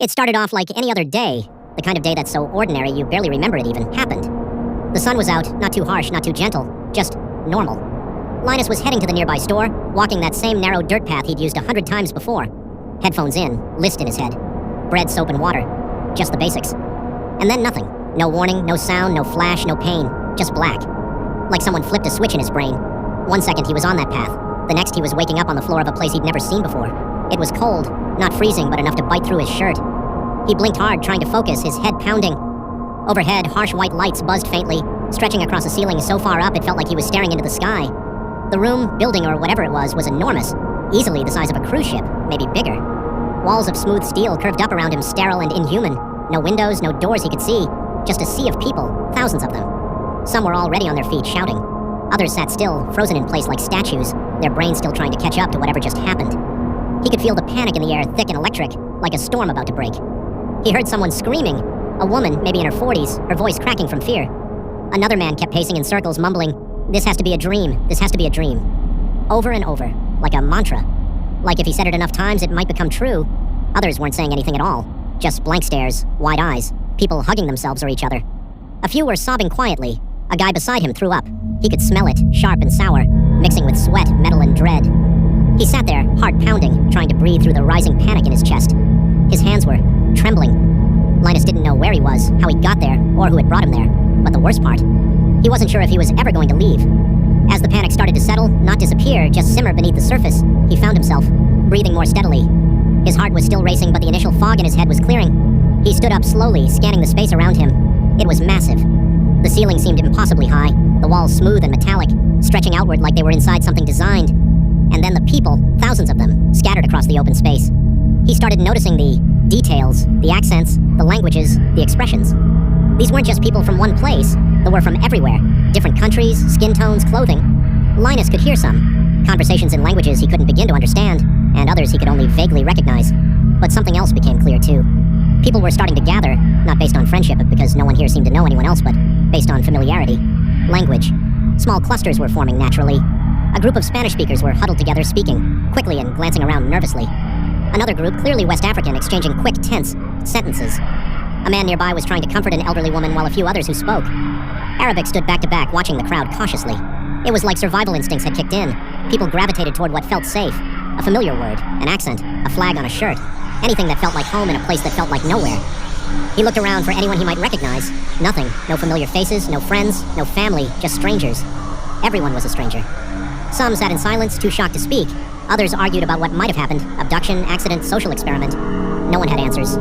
It started off like any other day, the kind of day that's so ordinary you barely remember it even happened. The sun was out, not too harsh, not too gentle, just normal. Linus was heading to the nearby store, walking that same narrow dirt path he'd used 100 times before. Headphones in, list in his head. Bread, soap, and water. Just the basics. And then nothing. No warning, no sound, no flash, no pain. Just black. Like someone flipped a switch in his brain. 1 second he was on that path. The next he was waking up on the floor of a place he'd never seen before. It was cold, not freezing, but enough to bite through his shirt. He blinked hard, trying to focus, his head pounding. Overhead, harsh white lights buzzed faintly, stretching across the ceiling so far up it felt like he was staring into the sky. The room, building, or whatever it was enormous, easily the size of a cruise ship, maybe bigger. Walls of smooth steel curved up around him, sterile and inhuman. No windows, no doors he could see, just a sea of people, thousands of them. Some were already on their feet, shouting. Others sat still, frozen in place like statues, their brains still trying to catch up to whatever just happened. He could feel the panic in the air, thick and electric, like a storm about to break. He heard someone screaming, a woman, maybe in her 40s, her voice cracking from fear. Another man kept pacing in circles, mumbling, "This has to be a dream, this has to be a dream." Over and over, like a mantra. Like if he said it enough times, it might become true. Others weren't saying anything at all. Just blank stares, wide eyes, people hugging themselves or each other. A few were sobbing quietly. A guy beside him threw up. He could smell it, sharp and sour, mixing with sweat, metal, and dread. He sat there, heart pounding, trying to breathe through the rising panic in his chest. His hands were trembling. Linus didn't know where he was, how he got there, or who had brought him there. But the worst part, he wasn't sure if he was ever going to leave. As the panic started to settle, not disappear, just simmer beneath the surface, he found himself breathing more steadily. His heart was still racing, but the initial fog in his head was clearing. He stood up slowly, scanning the space around him. It was massive. The ceiling seemed impossibly high, the walls smooth and metallic, stretching outward like they were inside something designed. And then the people, thousands of them, scattered across the open space. He started noticing the details, the accents, the languages, the expressions. These weren't just people from one place, they were from everywhere. Different countries, skin tones, clothing. Linus could hear some. Conversations in languages he couldn't begin to understand, and others he could only vaguely recognize. But something else became clear too. People were starting to gather, not based on friendship, but because no one here seemed to know anyone else, but based on familiarity. Language. Small clusters were forming naturally. A group of Spanish speakers were huddled together speaking, quickly and glancing around nervously. Another group, clearly West African, exchanging quick, tense sentences. A man nearby was trying to comfort an elderly woman while a few others who spoke. Arabic stood back to back, watching the crowd cautiously. It was like survival instincts had kicked in. People gravitated toward what felt safe. A familiar word, an accent, a flag on a shirt. Anything that felt like home in a place that felt like nowhere. He looked around for anyone he might recognize. Nothing. No familiar faces, no friends, no family, just strangers. Everyone was a stranger. Some sat in silence, too shocked to speak. Others argued about what might have happened. Abduction, accident, social experiment. No one had answers.